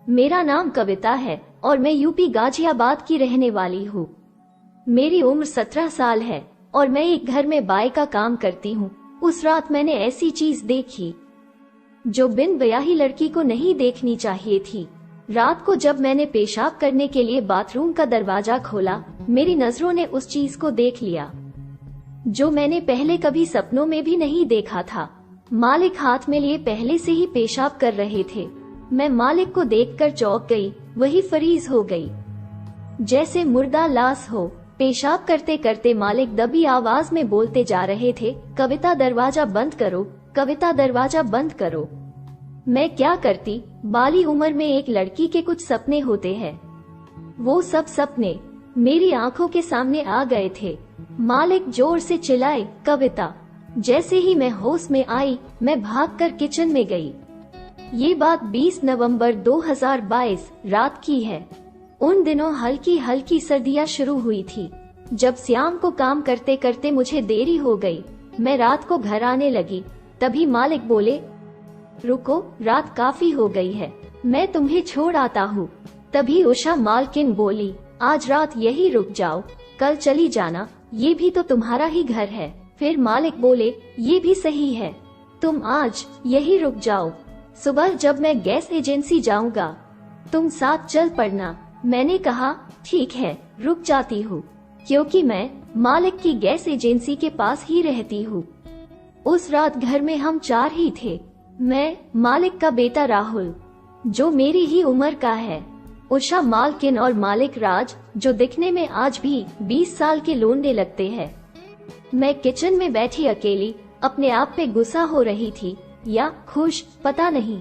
मेरा नाम कविता है और मैं यूपी गाजियाबाद की रहने वाली हूँ। मेरी उम्र 17 साल है और मैं एक घर में बाई का काम करती हूँ। उस रात मैंने ऐसी चीज देखी जो बिन ब्याही लड़की को नहीं देखनी चाहिए थी। रात को जब मैंने पेशाब करने के लिए बाथरूम का दरवाजा खोला, मेरी नजरों ने उस चीज को देख लिया जो मैंने पहले कभी सपनों में भी नहीं देखा था। मालिक हाथ में लिए पहले से ही पेशाब कर रहे थे। मैं मालिक को देखकर चौंक गई। वही फरीज हो गई जैसे मुर्दा लाश हो। पेशाब करते करते मालिक दबी आवाज में बोलते जा रहे थे, कविता दरवाजा बंद करो, कविता दरवाजा बंद करो। मैं क्या करती? बाली उम्र में एक लड़की के कुछ सपने होते हैं। वो सब सपने मेरी आंखों के सामने आ गए थे। मालिक जोर से चिल्लाए, कविता। जैसे ही मैं होश में आई, मैं भागकर किचन में गई। ये बात 20 नवंबर 2022 रात की है। उन दिनों हल्की हल्की सर्दियां शुरू हुई थी। जब शाम को काम करते करते मुझे देरी हो गई, मैं रात को घर आने लगी। तभी मालिक बोले, रुको, रात काफी हो गई है, मैं तुम्हें छोड़ आता हूँ। तभी उषा मालकिन बोली, आज रात यही रुक जाओ, कल चली जाना, ये भी तो तुम्हारा ही घर है। फिर मालिक बोले, ये भी सही है, तुम आज यही रुक जाओ, सुबह जब मैं गैस एजेंसी जाऊंगा तुम साथ चल पड़ना। मैंने कहा, ठीक है, रुक जाती हूँ, क्योंकि मैं मालिक की गैस एजेंसी के पास ही रहती हूँ। उस रात घर में हम 4 ही थे। मैं, मालिक का बेटा राहुल, जो मेरी ही उम्र का है, उषा मालकिन और मालिक राज, जो दिखने में आज भी 20 साल के लोंडे लगते हैं। मैं किचन में बैठी अकेली अपने आप पे गुस्सा हो रही थी या खुश, पता नहीं।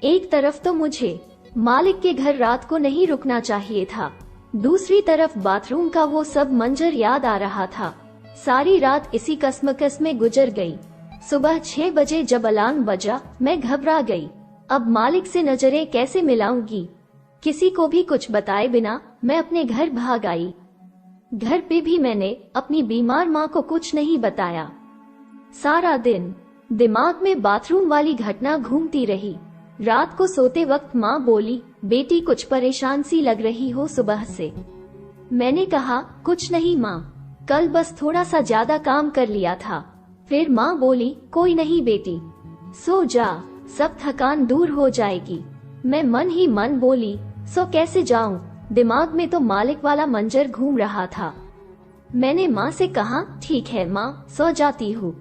एक तरफ तो मुझे मालिक के घर रात को नहीं रुकना चाहिए था, दूसरी तरफ बाथरूम का वो सब मंजर याद आ रहा था। सारी रात इसी कसमकस में गुजर गई। सुबह 6 बजे जब अलार्म बजा, मैं घबरा गई। अब मालिक से नजरें कैसे मिलाऊंगी? किसी को भी कुछ बताए बिना मैं अपने घर भाग आई। घर पे भी मैंने अपनी बीमार माँ को कुछ नहीं बताया। सारा दिन दिमाग में बाथरूम वाली घटना घूमती रही। रात को सोते वक्त माँ बोली, बेटी कुछ परेशान सी लग रही हो सुबह से। मैंने कहा, कुछ नहीं माँ, कल बस थोड़ा सा ज्यादा काम कर लिया था। फिर माँ बोली, कोई नहीं बेटी, सो जा, सब थकान दूर हो जाएगी। मैं मन ही मन बोली, सो कैसे जाऊं? दिमाग में तो मालिक वाला मंजर घूम रहा था। मैंने माँ से कहा, ठीक है माँ, सो जाती हूँ।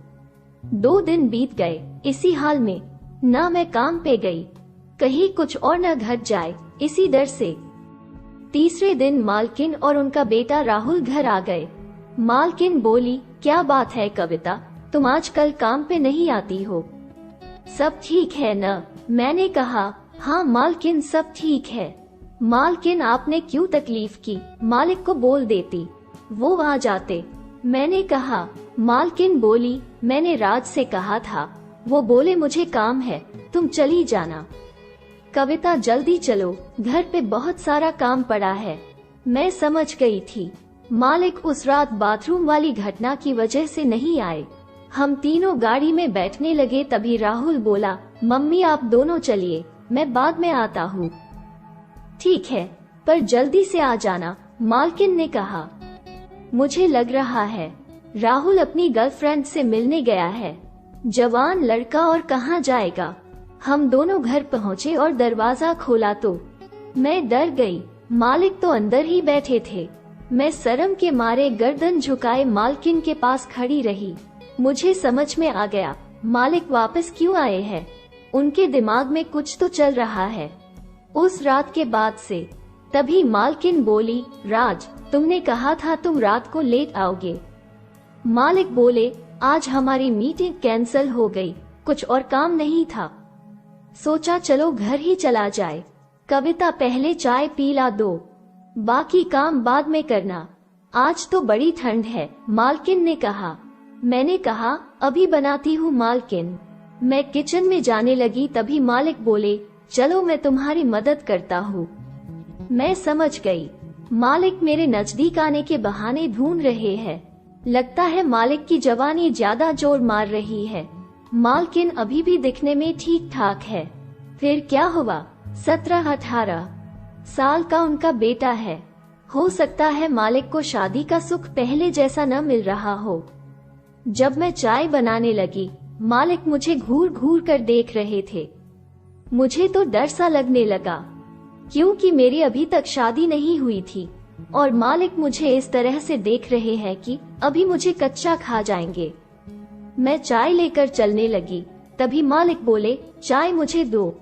2 दिन बीत गए इसी हाल में। ना मैं काम पे गई, कहीं कुछ और न घट जाए, इसी डर से। तीसरे दिन मालकिन और उनका बेटा राहुल घर आ गए। मालकिन बोली, क्या बात है कविता, तुम आजकल काम पे नहीं आती हो? सब ठीक है न? मैंने कहा, हाँ मालकिन, सब ठीक है। मालकिन, आपने क्यों तकलीफ की? मालिक को बोल देती, वो आ जाते। मैंने कहा। मालकिन बोली, मैंने राज से कहा था, वो बोले मुझे काम है, तुम चली जाना। कविता, जल्दी चलो, घर पे बहुत सारा काम पड़ा है। मैं समझ गई थी मालिक उस रात बाथरूम वाली घटना की वजह से नहीं आए। हम तीनों गाड़ी में बैठने लगे। तभी राहुल बोला, मम्मी आप दोनों चलिए, मैं बाद में आता हूँ। ठीक है, पर जल्दी से आ जाना, मालकिन ने कहा। मुझे लग रहा है राहुल अपनी गर्लफ्रेंड से मिलने गया है। जवान लड़का और कहाँ जाएगा। हम दोनों घर पहुँचे और दरवाजा खोला तो मैं डर गई। मालिक तो अंदर ही बैठे थे। मैं शर्म के मारे गर्दन झुकाए मालकिन के पास खड़ी रही। मुझे समझ में आ गया मालिक वापस क्यों आए हैं। उनके दिमाग में कुछ तो चल रहा है उस रात के बाद से। तभी मालकिन बोली, राज, तुमने कहा था तुम रात को लेट आओगे। मालिक बोले, आज हमारी मीटिंग कैंसिल हो गई, कुछ और काम नहीं था, सोचा चलो घर ही चला जाए। कविता, पहले चाय पीला दो, बाकी काम बाद में करना, आज तो बड़ी ठंड है, मालकिन ने कहा। मैंने कहा, अभी बनाती हूँ मालकिन। मैं किचन में जाने लगी। तभी मालिक बोले, चलो मैं तुम्हारी मदद करता हूँ। मैं समझ गई मालिक मेरे नजदीक आने के बहाने ढूंढ रहे हैं। लगता है मालिक की जवानी ज्यादा जोर मार रही है। मालकिन अभी भी दिखने में ठीक ठाक है। फिर क्या हुआ? 17-18 साल का उनका बेटा है। हो सकता है मालिक को शादी का सुख पहले जैसा न मिल रहा हो। जब मैं चाय बनाने लगी, मालिक मुझे घूर घूर कर देख रहे थे। मुझे तो डर सा लगने लगा, क्योंकि मेरी अभी तक शादी नहीं हुई थी और मालिक मुझे इस तरह से देख रहे हैं कि अभी मुझे कच्चा खा जाएंगे। मैं चाय लेकर चलने लगी, तभी मालिक बोले, चाय मुझे दो,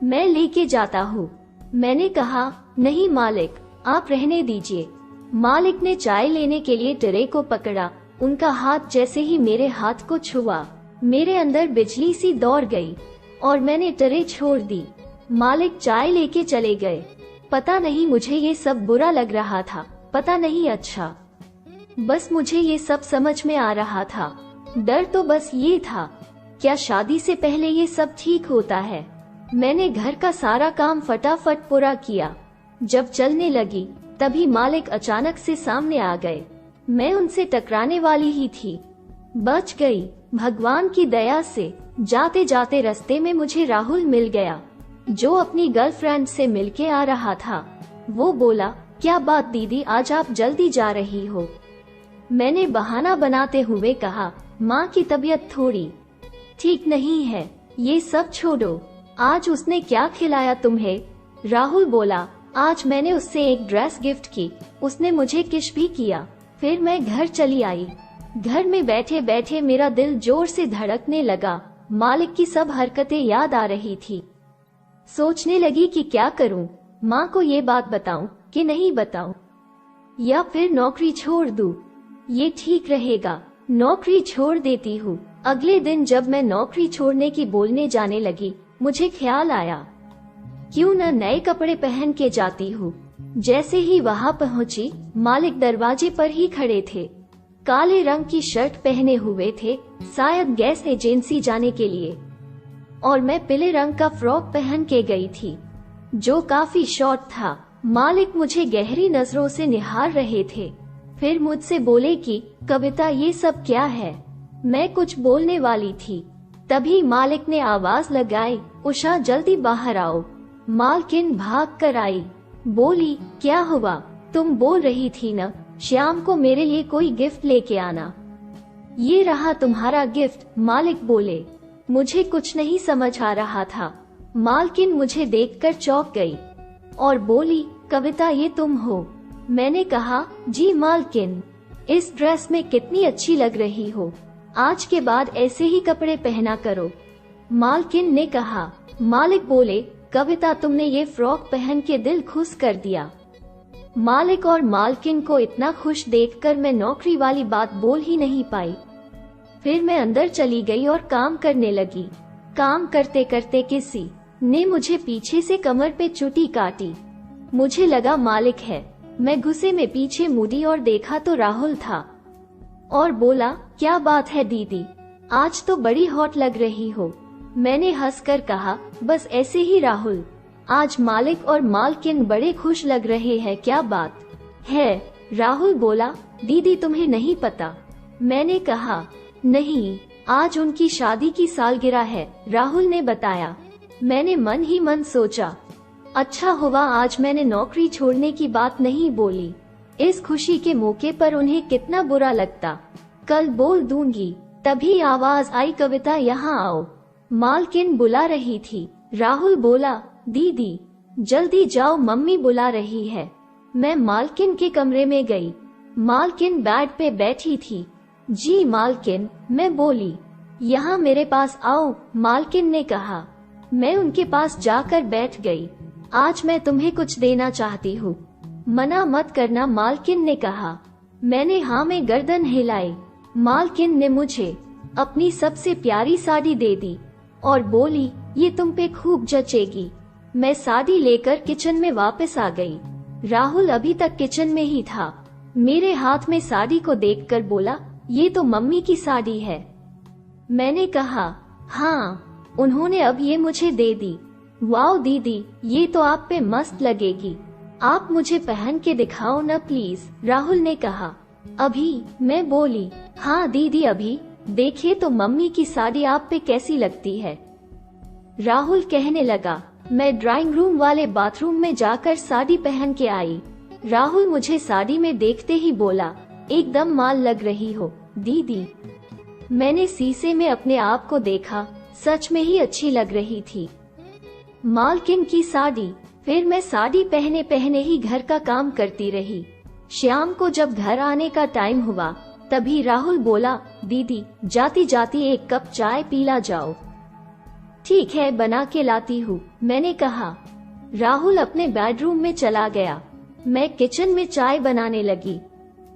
मैं लेके जाता हूँ। मैंने कहा, नहीं मालिक, आप रहने दीजिए। मालिक ने चाय लेने के लिए ट्रे को पकड़ा। उनका हाथ जैसे ही मेरे हाथ को छुआ, मेरे अंदर बिजली सी दौड़ गई और मैंने ट्रे छोड़ दी। मालिक चाय लेके चले गए। पता नहीं मुझे ये सब बुरा लग रहा था, पता नहीं अच्छा, बस मुझे ये सब समझ में आ रहा था। डर तो बस ये था, क्या शादी से पहले ये सब ठीक होता है। मैंने घर का सारा काम फटाफट पूरा किया। जब चलने लगी, तभी मालिक अचानक से सामने आ गए। मैं उनसे टकराने वाली ही थी, बच गई भगवान की दया से। जाते जाते रास्ते में मुझे राहुल मिल गया, जो अपनी गर्लफ्रेंड से मिलके आ रहा था। वो बोला, क्या बात दीदी, आज आप जल्दी जा रही हो। मैंने बहाना बनाते हुए कहा, माँ की तबीयत थोड़ी ठीक नहीं है, ये सब छोड़ो। आज उसने क्या खिलाया तुम्हें? राहुल बोला, आज मैंने उससे एक ड्रेस गिफ्ट की, उसने मुझे किस भी किया। फिर मैं घर चली आई। घर में बैठे बैठे मेरा दिल जोर से धड़कने लगा। मालिक की सब हरकतें याद आ रही थी। सोचने लगी कि क्या करूं, माँ को ये बात बताऊं कि नहीं बताऊं, या फिर नौकरी छोड़ दूं। ये ठीक रहेगा, नौकरी छोड़ देती हूँ। अगले दिन जब मैं नौकरी छोड़ने की बोलने जाने लगी, मुझे ख्याल आया, क्यों न नए कपड़े पहन के जाती हूँ। जैसे ही वहाँ पहुँची, मालिक दरवाजे पर ही खड़े थे। काले रंग की शर्ट पहने हुए थे, शायद गैस एजेंसी जाने के लिए, और मैं पीले रंग का फ्रॉक पहन के गई थी, जो काफी शॉर्ट था। मालिक मुझे गहरी नजरों से निहार रहे थे। फिर मुझसे बोले कि कविता, ये सब क्या है? मैं कुछ बोलने वाली थी, तभी मालिक ने आवाज लगाई, उषा जल्दी बाहर आओ। मालकिन भाग कर आई, बोली, क्या हुआ? तुम बोल रही थी न, श्याम को मेरे लिए कोई गिफ्ट लेके आना। ये रहा तुम्हारा गिफ्ट, मालिक बोले। मुझे कुछ नहीं समझ आ रहा था। मालकिन मुझे देखकर चौंक गई और बोली, कविता, ये तुम हो? मैंने कहा, जी मालकिन, इस ड्रेस में कितनी अच्छी लग रही हो। आज के बाद ऐसे ही कपड़े पहना करो, मालकिन ने कहा। मालिक बोले, कविता, तुमने ये फ्रॉक पहन के दिल खुश कर दिया। मालिक और मालकिन को इतना खुश देखकर मैं नौकरी वाली बात बोल ही नहीं पाई। फिर मैं अंदर चली गई और काम करने लगी। काम करते करते किसी ने मुझे पीछे से कमर पे चुटी काटी। मुझे लगा मालिक है। मैं गुस्से में पीछे मुड़ी और देखा तो राहुल था और बोला, क्या बात है दीदी, आज तो बड़ी हॉट लग रही हो। मैंने हंसकर कहा, बस ऐसे ही राहुल, आज मालिक और मालकिन बड़े खुश लग रहे हैं, क्या बात है? राहुल बोला, दीदी तुम्हें नहीं पता। मैंने कहा, नहीं, आज उनकी शादी की सालगिरह है, राहुल ने बताया। मैंने मन ही मन सोचा, अच्छा हुआ आज मैंने नौकरी छोड़ने की बात नहीं बोली, इस खुशी के मौके पर उन्हें कितना बुरा लगता। कल बोल दूंगी। तभी आवाज आई, कविता यहाँ आओ। मालकिन बुला रही थी। राहुल बोला, दीदी जल्दी जाओ, मम्मी बुला रही है। मैं मालकिन के कमरे में गई। मालकिन बेड पे बैठी थी। जी मालकिन, मैं बोली, यहाँ मेरे पास आओ, मालकिन ने कहा। मैं उनके पास जाकर बैठ गई। आज मैं तुम्हें कुछ देना चाहती हूँ, मना मत करना, मालकिन ने कहा। मैंने हाँ में गर्दन हिलाई। मालकिन ने मुझे अपनी सबसे प्यारी साड़ी दे दी और बोली, ये तुम पे खूब जचेगी। मैं साड़ी लेकर किचन में वापस आ गई। राहुल अभी तक किचन में ही था। मेरे हाथ में साड़ी को देखकर बोला, ये तो मम्मी की साड़ी है। मैंने कहा, हाँ, उन्होंने अब ये मुझे दे दी। वाओ दीदी, ये तो आप पे मस्त लगेगी, आप मुझे पहन के दिखाओ न प्लीज, राहुल ने कहा। अभी? मैं बोली, हाँ दीदी अभी, देखिए तो मम्मी की साड़ी आप पे कैसी लगती है। राहुल कहने लगा, मैं ड्राइंग रूम वाले बाथरूम में जाकर साड़ी पहन के आई। राहुल मुझे साड़ी में देखते ही बोला, एकदम माल लग रही हो दीदी। मैंने शीशे में अपने आप को देखा, सच में ही अच्छी लग रही थी। मालकिन की साड़ी। फिर मैं साड़ी पहने पहने ही घर का काम करती रही। शाम को जब घर आने का टाइम हुआ तभी राहुल बोला, दीदी जाती जाती एक कप चाय पीला जाओ। ठीक है, बना के लाती हूँ, मैंने कहा। राहुल अपने बेडरूम में चला गया। मैं किचन में चाय बनाने लगी,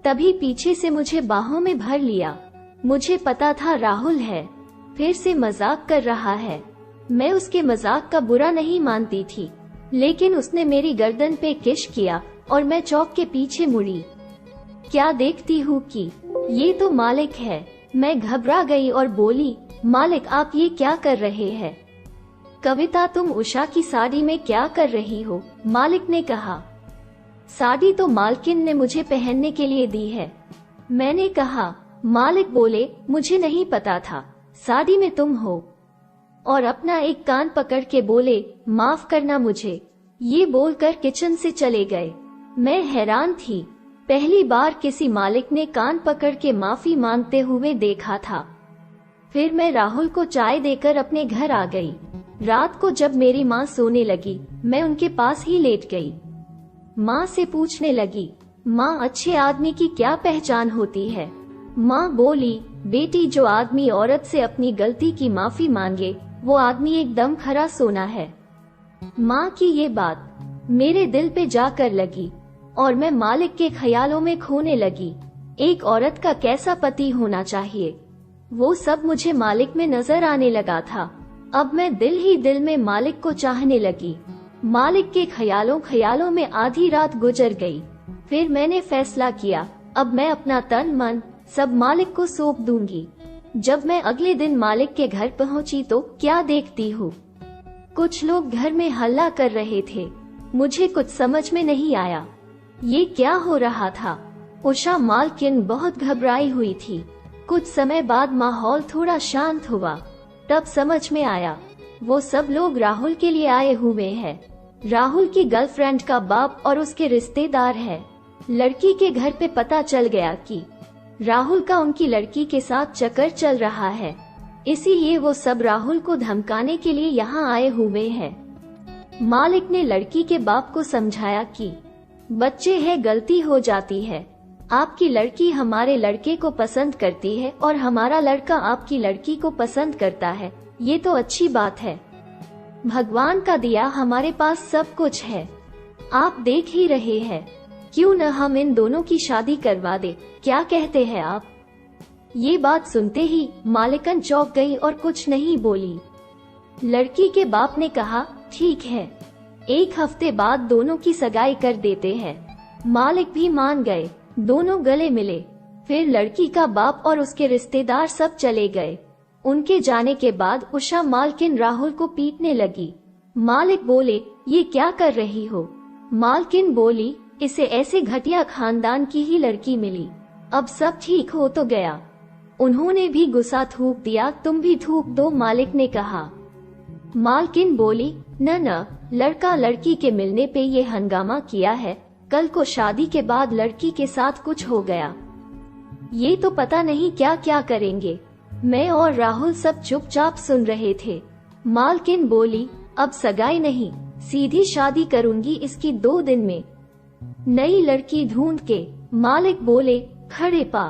तभी पीछे से मुझे बाहों में भर लिया। मुझे पता था राहुल है, फिर से मजाक कर रहा है। मैं उसके मजाक का बुरा नहीं मानती थी, लेकिन उसने मेरी गर्दन पे किस किया और मैं चौंक के पीछे मुड़ी। क्या देखती हूँ कि ये तो मालिक है। मैं घबरा गई और बोली, मालिक आप ये क्या कर रहे हैं? कविता तुम उषा की साड़ी में क्या कर रही हो? मालिक ने कहा। साड़ी तो मालकिन ने मुझे पहनने के लिए दी है, मैंने कहा। मालिक बोले, मुझे नहीं पता था साड़ी में तुम हो, और अपना एक कान पकड़ के बोले, माफ करना मुझे। ये बोलकर किचन से चले गए। मैं हैरान थी, पहली बार किसी मालिक ने कान पकड़ के माफी मांगते हुए देखा था। फिर मैं राहुल को चाय देकर अपने घर आ गई। रात को जब मेरी माँ सोने लगी, मैं उनके पास ही लेट गई। माँ से पूछने लगी, माँ अच्छे आदमी की क्या पहचान होती है? माँ बोली, बेटी जो आदमी औरत से अपनी गलती की माफी मांगे वो आदमी एकदम खरा सोना है। माँ की ये बात मेरे दिल पे जाकर लगी और मैं मालिक के ख्यालों में खोने लगी। एक औरत का कैसा पति होना चाहिए, वो सब मुझे मालिक में नजर आने लगा था। अब मैं दिल ही दिल में मालिक को चाहने लगी। मालिक के ख्यालों में आधी रात गुजर गई। फिर मैंने फैसला किया, अब मैं अपना तन मन सब मालिक को सौंप दूंगी। जब मैं अगले दिन मालिक के घर पहुंची तो क्या देखती हूँ, कुछ लोग घर में हल्ला कर रहे थे। मुझे कुछ समझ में नहीं आया, ये क्या हो रहा था। उषा मालकिन बहुत घबराई हुई थी। कुछ समय बाद माहौल थोड़ा शांत हुआ, तब समझ में आया वो सब लोग राहुल के लिए आए हुए हैं। राहुल की गर्लफ्रेंड का बाप और उसके रिश्तेदार है। लड़की के घर पे पता चल गया कि राहुल का उनकी लड़की के साथ चक्कर चल रहा है, इसीलिए वो सब राहुल को धमकाने के लिए यहाँ आए हुए हैं। मालिक ने लड़की के बाप को समझाया कि बच्चे हैं, गलती हो जाती है। आपकी लड़की हमारे लड़के को पसंद करती है और हमारा लड़का आपकी लड़की को पसंद करता है, ये तो अच्छी बात है। भगवान का दिया हमारे पास सब कुछ है, आप देख ही रहे हैं। क्यों न हम इन दोनों की शादी करवा दे, क्या कहते हैं आप? ये बात सुनते ही मालिकन चौंक गई और कुछ नहीं बोली। लड़की के बाप ने कहा, ठीक है, 1 हफ्ते बाद दोनों की सगाई कर देते हैं। मालिक भी मान गए, दोनों गले मिले। फिर लड़की का बाप और उसके रिश्तेदार सब चले गए। उनके जाने के बाद उषा मालकिन राहुल को पीटने लगी। मालिक बोले, ये क्या कर रही हो? मालकिन बोली, इसे ऐसे घटिया खानदान की ही लड़की मिली, अब सब ठीक हो तो गया। उन्होंने भी गुस्सा थूक दिया, तुम भी थूक दो, मालिक ने कहा। मालकिन बोली, न, लड़का लड़की के मिलने पे ये हंगामा किया है, कल को शादी के बाद लड़की के साथ कुछ हो गया, ये तो पता नहीं क्या क्या करेंगे। मैं और राहुल सब चुपचाप सुन रहे थे। मालकिन बोली, अब सगाई नहीं, सीधी शादी करूंगी इसकी 2 दिन में, नई लड़की ढूंढ के। मालिक बोले, खड़े पा,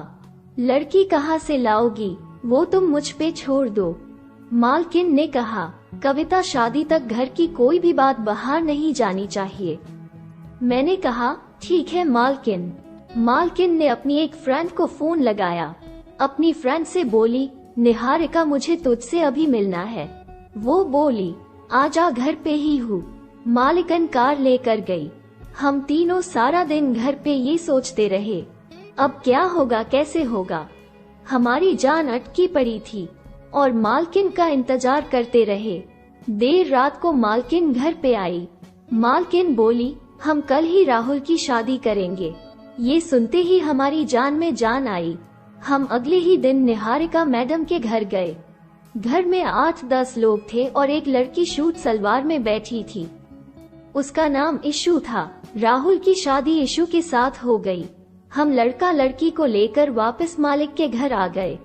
लड़की कहाँ से लाओगी, वो तुम मुझ पे छोड़ दो। मालकिन ने कहा, कविता शादी तक घर की कोई भी बात बाहर नहीं जानी चाहिए। मैंने कहा, ठीक है मालकिन। मालकिन ने अपनी एक फ्रेंड को फोन लगाया। अपनी फ्रेंड से बोली, निहारिका मुझे तुझसे अभी मिलना है। वो बोली, आजा, घर पे ही हूँ। मालकिन कार लेकर गई। हम तीनों सारा दिन घर पे ये सोचते रहे, अब क्या होगा, कैसे होगा। हमारी जान अटकी पड़ी थी और मालकिन का इंतजार करते रहे। देर रात को मालकिन घर पे आई। मालकिन बोली, हम कल ही राहुल की शादी करेंगे। ये सुनते ही हमारी जान में जान आई। हम अगले ही दिन निहारिका मैडम के घर गए। घर में 8-10 लोग थे और एक लड़की सूट सलवार में बैठी थी। उसका नाम इशू था। राहुल की शादी इशू के साथ हो गई। हम लड़का लड़की को लेकर वापस मालिक के घर आ गए।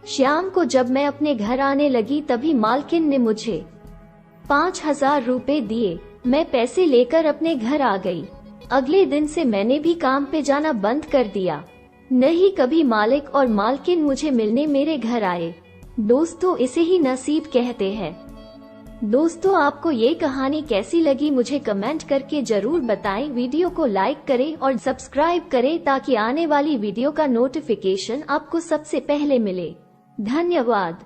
शाम को जब मैं अपने घर आने लगी तभी मालकिन ने मुझे 5,000 रुपए दिए। मैं पैसे लेकर अपने घर आ गई। अगले दिन से मैंने भी काम पे जाना बंद कर दिया। नहीं कभी मालिक और मालकिन मुझे मिलने मेरे घर आए। दोस्तों, इसे ही नसीब कहते हैं। दोस्तों, आपको ये कहानी कैसी लगी मुझे कमेंट करके जरूर बताएं। वीडियो को लाइक करें और सब्सक्राइब करें ताकि आने वाली वीडियो का नोटिफिकेशन आपको सबसे पहले मिले। धन्यवाद।